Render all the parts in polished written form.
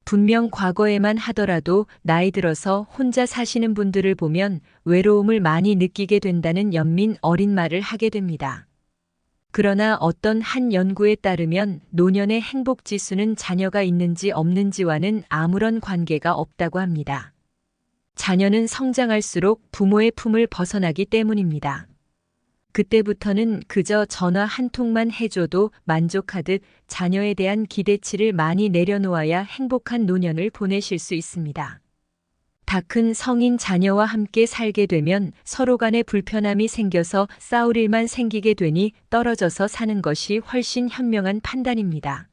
분명 과거에만 하더라도 나이 들어서 혼자 사시는 분들을 보면 외로움을 많이 느끼게 된다는 연민 어린 말을 하게 됩니다. 그러나 어떤 한 연구에 따르면 노년의 행복 지수는 자녀가 있는지 없는지와는 아무런 관계가 없다고 합니다. 자녀는 성장할수록 부모의 품을 벗어나기 때문입니다. 그때부터는 그저 전화 한 통만 해줘도 만족하듯 자녀에 대한 기대치를 많이 내려놓아야 행복한 노년을 보내실 수 있습니다. 다 큰 성인 자녀와 함께 살게 되면 서로 간에 불편함이 생겨서 싸울 일만 생기게 되니 떨어져서 사는 것이 훨씬 현명한 판단입니다.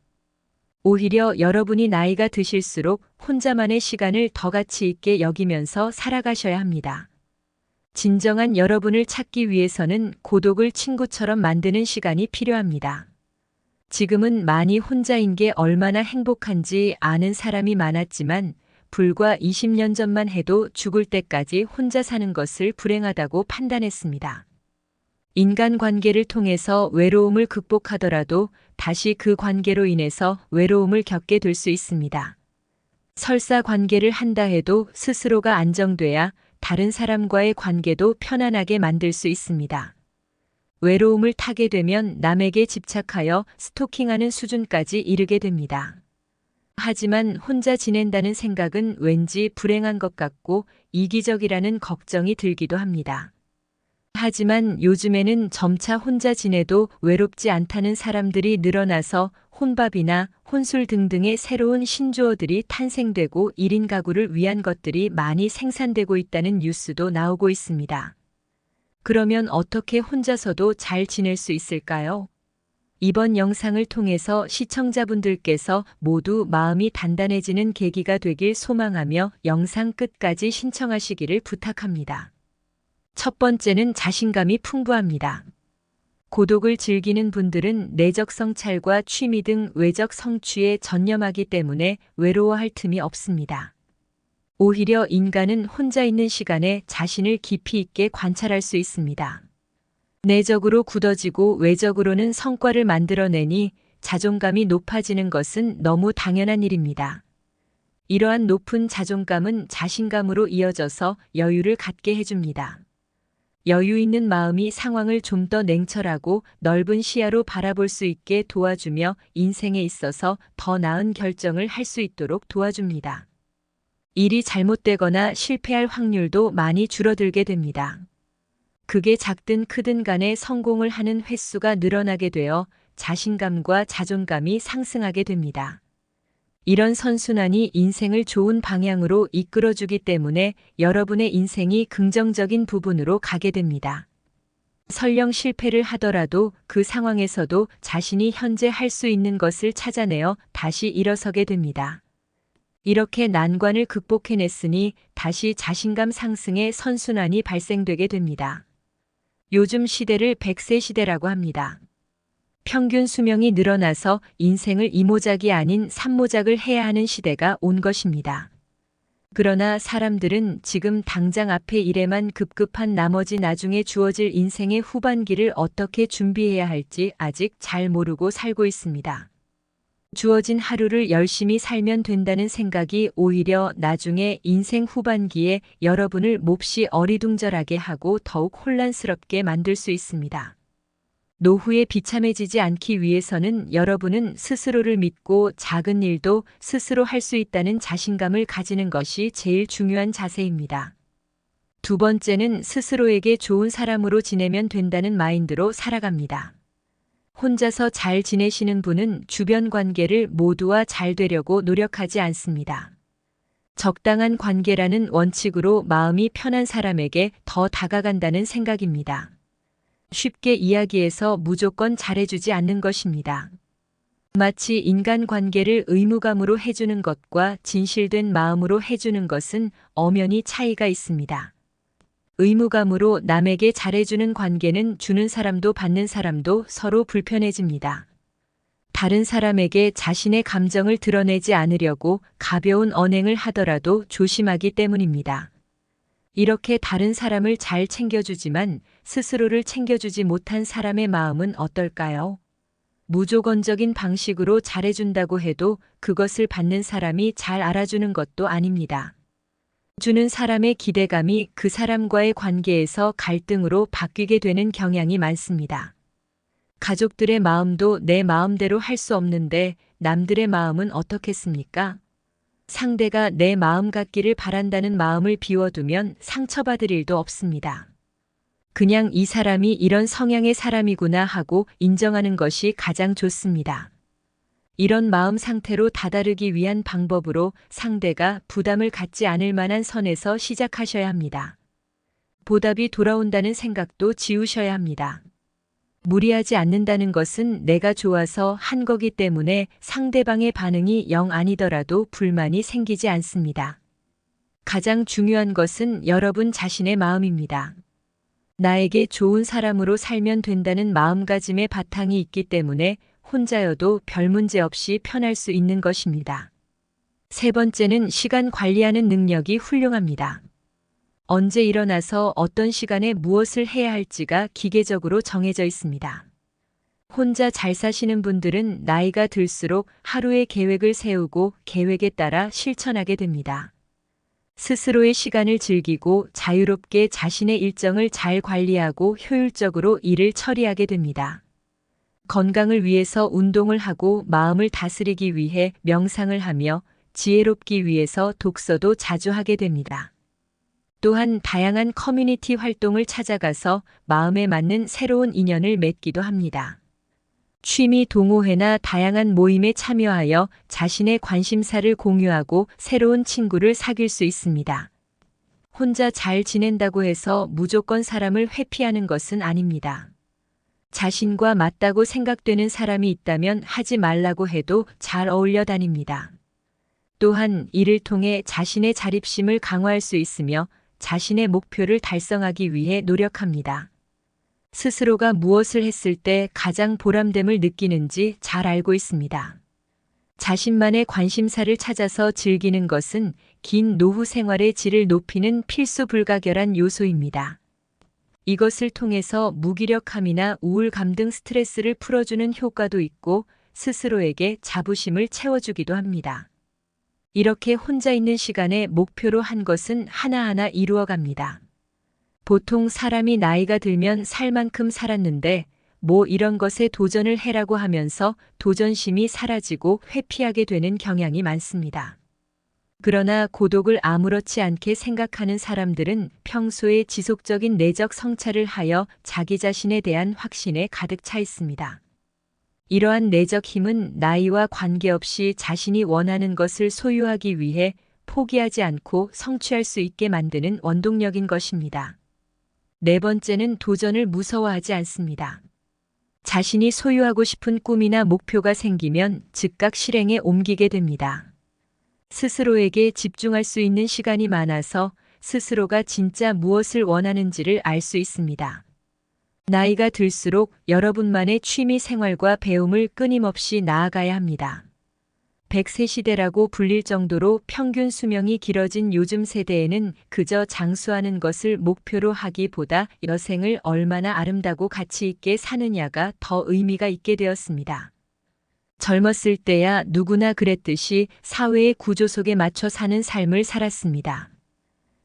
오히려 여러분이 나이가 드실수록 혼자만의 시간을 더 가치 있게 여기면서 살아가셔야 합니다. 진정한 여러분을 찾기 위해서는 고독을 친구처럼 만드는 시간이 필요합니다. 지금은 많이 혼자인 게 얼마나 행복한지 아는 사람이 많았지만 불과 20년 전만 해도 죽을 때까지 혼자 사는 것을 불행하다고 판단했습니다. 인간관계를 통해서 외로움을 극복하더라도 다시 그 관계로 인해서 외로움을 겪게 될 수 있습니다. 설사 관계를 한다 해도 스스로가 안정돼야 다른 사람과의 관계도 편안하게 만들 수 있습니다. 외로움을 타게 되면 남에게 집착하여 스토킹하는 수준까지 이르게 됩니다. 하지만 혼자 지낸다는 생각은 왠지 불행한 것 같고 이기적이라는 걱정이 들기도 합니다. 하지만 요즘에는 점차 혼자 지내도 외롭지 않다는 사람들이 늘어나서 혼밥이나 혼술 등등의 새로운 신조어들이 탄생되고 1인 가구를 위한 것들이 많이 생산되고 있다는 뉴스도 나오고 있습니다. 그러면 어떻게 혼자서도 잘 지낼 수 있을까요? 이번 영상을 통해서 시청자분들께서 모두 마음이 단단해지는 계기가 되길 소망하며 영상 끝까지 신청하시기를 부탁합니다. 첫 번째는 자신감이 풍부합니다. 고독을 즐기는 분들은 내적 성찰과 취미 등 외적 성취에 전념하기 때문에 외로워할 틈이 없습니다. 오히려 인간은 혼자 있는 시간에 자신을 깊이 있게 관찰할 수 있습니다. 내적으로 굳어지고 외적으로는 성과를 만들어내니 자존감이 높아지는 것은 너무 당연한 일입니다. 이러한 높은 자존감은 자신감으로 이어져서 여유를 갖게 해줍니다. 여유 있는 마음이 상황을 좀 더 냉철하고 넓은 시야로 바라볼 수 있게 도와주며 인생에 있어서 더 나은 결정을 할 수 있도록 도와줍니다. 일이 잘못되거나 실패할 확률도 많이 줄어들게 됩니다. 극에 작든 크든 간에 성공을 하는 횟수가 늘어나게 되어 자신감과 자존감이 상승하게 됩니다. 이런 선순환이 인생을 좋은 방향으로 이끌어주기 때문에 여러분의 인생이 긍정적인 부분으로 가게 됩니다. 설령 실패를 하더라도 그 상황에서도 자신이 현재 할 수 있는 것을 찾아내어 다시 일어서게 됩니다. 이렇게 난관을 극복해냈으니 다시 자신감 상승의 선순환이 발생되게 됩니다. 요즘 시대를 100세 시대라고 합니다. 평균 수명이 늘어나서 인생을 2모작이 아닌 3모작을 해야 하는 시대가 온 것입니다. 그러나 사람들은 지금 당장 앞에 일에만 급급한 나머지 나중에 주어질 인생의 후반기를 어떻게 준비해야 할지 아직 잘 모르고 살고 있습니다. 주어진 하루를 열심히 살면 된다는 생각이 오히려 나중에 인생 후반기에 여러분을 몹시 어리둥절하게 하고 더욱 혼란스럽게 만들 수 있습니다. 노후에 비참해지지 않기 위해서는 여러분은 스스로를 믿고 작은 일도 스스로 할 수 있다는 자신감을 가지는 것이 제일 중요한 자세입니다. 두 번째는 스스로에게 좋은 사람으로 지내면 된다는 마인드로 살아갑니다. 혼자서 잘 지내시는 분은 주변 관계를 모두와 잘 되려고 노력하지 않습니다. 적당한 관계라는 원칙으로 마음이 편한 사람에게 더 다가간다는 생각입니다. 쉽게 이야기해서 무조건 잘해주지 않는 것입니다. 마치 인간관계를 의무감으로 해주는 것과 진실된 마음으로 해주는 것은 엄연히 차이가 있습니다. 의무감으로 남에게 잘해주는 관계는 주는 사람도 받는 사람도 서로 불편해집니다. 다른 사람에게 자신의 감정을 드러내지 않으려고 가벼운 언행을 하더라도 조심하기 때문입니다. 이렇게 다른 사람을 잘 챙겨주지만 스스로를 챙겨주지 못한 사람의 마음은 어떨까요? 무조건적인 방식으로 잘해준다고 해도 그것을 받는 사람이 잘 알아주는 것도 아닙니다. 주는 사람의 기대감이 그 사람과의 관계에서 갈등으로 바뀌게 되는 경향이 많습니다. 가족들의 마음도 내 마음대로 할 수 없는데 남들의 마음은 어떻겠습니까? 상대가 내 마음 같기를 바란다는 마음을 비워두면 상처받을 일도 없습니다. 그냥 이 사람이 이런 성향의 사람이구나 하고 인정하는 것이 가장 좋습니다. 이런 마음 상태로 다다르기 위한 방법으로 상대가 부담을 갖지 않을 만한 선에서 시작하셔야 합니다. 보답이 돌아온다는 생각도 지우셔야 합니다. 무리하지 않는다는 것은 내가 좋아서 한 거기 때문에 상대방의 반응이 영 아니더라도 불만이 생기지 않습니다. 가장 중요한 것은 여러분 자신의 마음입니다. 나에게 좋은 사람으로 살면 된다는 마음가짐의 바탕이 있기 때문에 혼자여도 별 문제 없이 편할 수 있는 것입니다. 세 번째는 시간 관리하는 능력이 훌륭합니다. 언제 일어나서 어떤 시간에 무엇을 해야 할지가 기계적으로 정해져 있습니다. 혼자 잘 사시는 분들은 나이가 들수록 하루의 계획을 세우고 계획에 따라 실천하게 됩니다. 스스로의 시간을 즐기고 자유롭게 자신의 일정을 잘 관리하고 효율적으로 일을 처리하게 됩니다. 건강을 위해서 운동을 하고 마음을 다스리기 위해 명상을 하며 지혜롭기 위해서 독서도 자주 하게 됩니다. 또한 다양한 커뮤니티 활동을 찾아가서 마음에 맞는 새로운 인연을 맺기도 합니다. 취미 동호회나 다양한 모임에 참여하여 자신의 관심사를 공유하고 새로운 친구를 사귈 수 있습니다. 혼자 잘 지낸다고 해서 무조건 사람을 회피하는 것은 아닙니다. 자신과 맞다고 생각되는 사람이 있다면 하지 말라고 해도 잘 어울려 다닙니다. 또한 이를 통해 자신의 자립심을 강화할 수 있으며 자신의 목표를 달성하기 위해 노력합니다. 스스로가 무엇을 했을 때 가장 보람됨을 느끼는지 잘 알고 있습니다. 자신만의 관심사를 찾아서 즐기는 것은 긴 노후 생활의 질을 높이는 필수 불가결한 요소입니다. 이것을 통해서 무기력함이나 우울감 등 스트레스를 풀어주는 효과도 있고 스스로에게 자부심을 채워주기도 합니다. 이렇게 혼자 있는 시간에 목표로 한 것은 하나하나 이루어갑니다. 보통 사람이 나이가 들면 살 만큼 살았는데 뭐 이런 것에 도전을 해라고 하면서 도전심이 사라지고 회피하게 되는 경향이 많습니다. 그러나 고독을 아무렇지 않게 생각하는 사람들은 평소에 지속적인 내적 성찰을 하여 자기 자신에 대한 확신에 가득 차 있습니다. 이러한 내적 힘은 나이와 관계없이 자신이 원하는 것을 소유하기 위해 포기하지 않고 성취할 수 있게 만드는 원동력인 것입니다. 네 번째는 도전을 무서워하지 않습니다. 자신이 소유하고 싶은 꿈이나 목표가 생기면 즉각 실행에 옮기게 됩니다. 스스로에게 집중할 수 있는 시간이 많아서 스스로가 진짜 무엇을 원하는지를 알 수 있습니다. 나이가 들수록 여러분만의 취미 생활과 배움을 끊임없이 나아가야 합니다. 100세 시대라고 불릴 정도로 평균 수명이 길어진 요즘 세대에는 그저 장수하는 것을 목표로 하기보다 여생을 얼마나 아름다고 가치 있게 사느냐가 더 의미가 있게 되었습니다. 젊었을 때야 누구나 그랬듯이 사회의 구조 속에 맞춰 사는 삶을 살았습니다.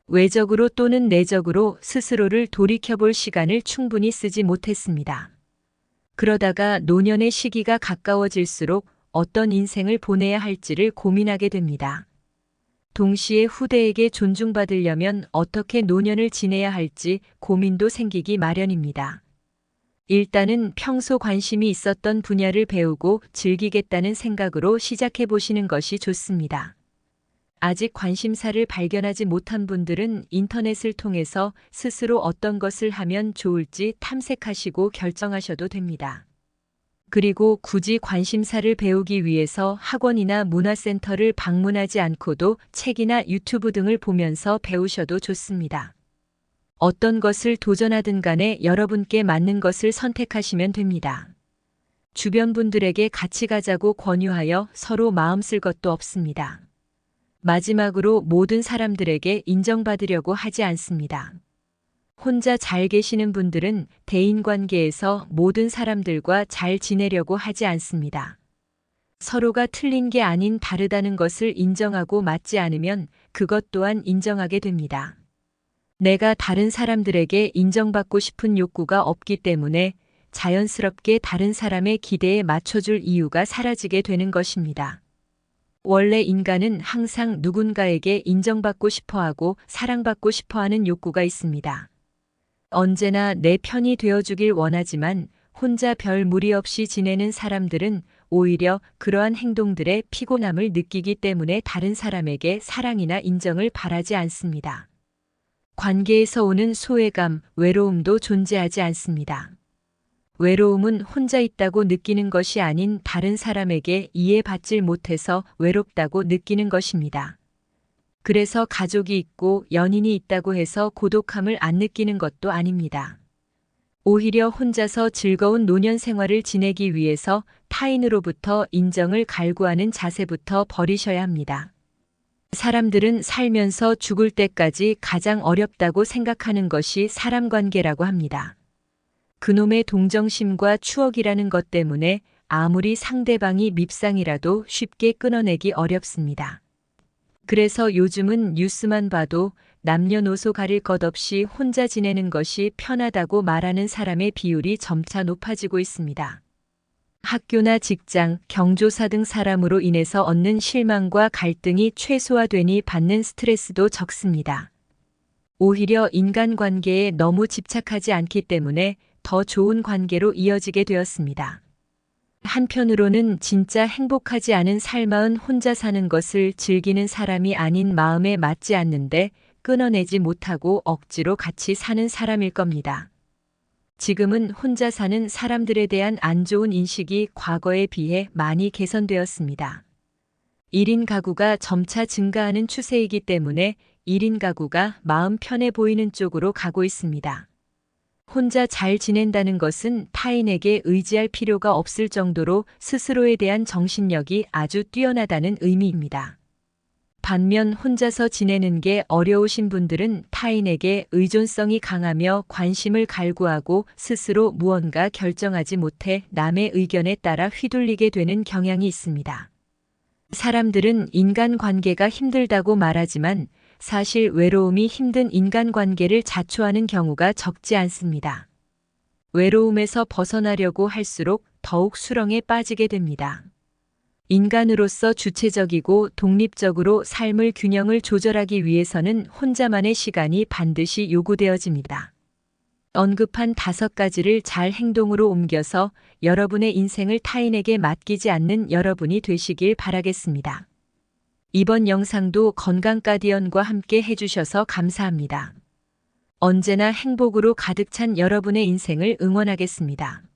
외적으로 또는 내적으로 스스로를 돌이켜볼 시간을 충분히 쓰지 못했습니다. 그러다가 노년의 시기가 가까워질수록 어떤 인생을 보내야 할지를 고민하게 됩니다. 동시에 후대에게 존중받으려면 어떻게 노년을 지내야 할지 고민도 생기기 마련입니다. 일단은 평소 관심이 있었던 분야를 배우고 즐기겠다는 생각으로 시작해 보시는 것이 좋습니다. 아직 관심사를 발견하지 못한 분들은 인터넷을 통해서 스스로 어떤 것을 하면 좋을지 탐색하시고 결정하셔도 됩니다. 그리고 굳이 관심사를 배우기 위해서 학원이나 문화센터를 방문하지 않고도 책이나 유튜브 등을 보면서 배우셔도 좋습니다. 어떤 것을 도전하든 간에 여러분께 맞는 것을 선택하시면 됩니다. 주변 분들에게 같이 가자고 권유하여 서로 마음 쓸 것도 없습니다. 마지막으로 모든 사람들에게 인정받으려고 하지 않습니다. 혼자 잘 계시는 분들은 대인관계에서 모든 사람들과 잘 지내려고 하지 않습니다. 서로가 틀린 게 아닌 다르다는 것을 인정하고 맞지 않으면 그것 또한 인정하게 됩니다. 내가 다른 사람들에게 인정받고 싶은 욕구가 없기 때문에 자연스럽게 다른 사람의 기대에 맞춰줄 이유가 사라지게 되는 것입니다. 원래 인간은 항상 누군가에게 인정받고 싶어하고 사랑받고 싶어하는 욕구가 있습니다. 언제나 내 편이 되어주길 원하지만 혼자 별 무리 없이 지내는 사람들은 오히려 그러한 행동들에 피곤함을 느끼기 때문에 다른 사람에게 사랑이나 인정을 바라지 않습니다. 관계에서 오는 소외감, 외로움도 존재하지 않습니다. 외로움은 혼자 있다고 느끼는 것이 아닌 다른 사람에게 이해받질 못해서 외롭다고 느끼는 것입니다. 그래서 가족이 있고 연인이 있다고 해서 고독함을 안 느끼는 것도 아닙니다. 오히려 혼자서 즐거운 노년 생활을 지내기 위해서 타인으로부터 인정을 갈구하는 자세부터 버리셔야 합니다. 사람들은 살면서 죽을 때까지 가장 어렵다고 생각하는 것이 사람 관계라고 합니다. 그놈의 동정심과 추억이라는 것 때문에 아무리 상대방이 밉상이라도 쉽게 끊어내기 어렵습니다. 그래서 요즘은 뉴스만 봐도 남녀노소 가릴 것 없이 혼자 지내는 것이 편하다고 말하는 사람의 비율이 점차 높아지고 있습니다. 학교나 직장, 경조사 등 사람으로 인해서 얻는 실망과 갈등이 최소화되니 받는 스트레스도 적습니다. 오히려 인간관계에 너무 집착하지 않기 때문에 더 좋은 관계로 이어지게 되었습니다. 한편으로는 진짜 행복하지 않은 삶은 혼자 사는 것을 즐기는 사람이 아닌 마음에 맞지 않는데 끊어내지 못하고 억지로 같이 사는 사람일 겁니다. 지금은 혼자 사는 사람들에 대한 안 좋은 인식이 과거에 비해 많이 개선되었습니다. 1인 가구가 점차 증가하는 추세이기 때문에 1인 가구가 마음 편해 보이는 쪽으로 가고 있습니다. 혼자 잘 지낸다는 것은 타인에게 의지할 필요가 없을 정도로 스스로에 대한 정신력이 아주 뛰어나다는 의미입니다. 반면 혼자서 지내는 게 어려우신 분들은 타인에게 의존성이 강하며 관심을 갈구하고 스스로 무언가 결정하지 못해 남의 의견에 따라 휘둘리게 되는 경향이 있습니다. 사람들은 인간관계가 힘들다고 말하지만 사실 외로움이 힘든 인간관계를 자초하는 경우가 적지 않습니다. 외로움에서 벗어나려고 할수록 더욱 수렁에 빠지게 됩니다. 인간으로서 주체적이고 독립적으로 삶의 균형을 조절하기 위해서는 혼자만의 시간이 반드시 요구되어집니다. 언급한 5가지를 잘 행동으로 옮겨서 여러분의 인생을 타인에게 맡기지 않는 여러분이 되시길 바라겠습니다. 이번 영상도 건강가디언과 함께 해주셔서 감사합니다. 언제나 행복으로 가득 찬 여러분의 인생을 응원하겠습니다.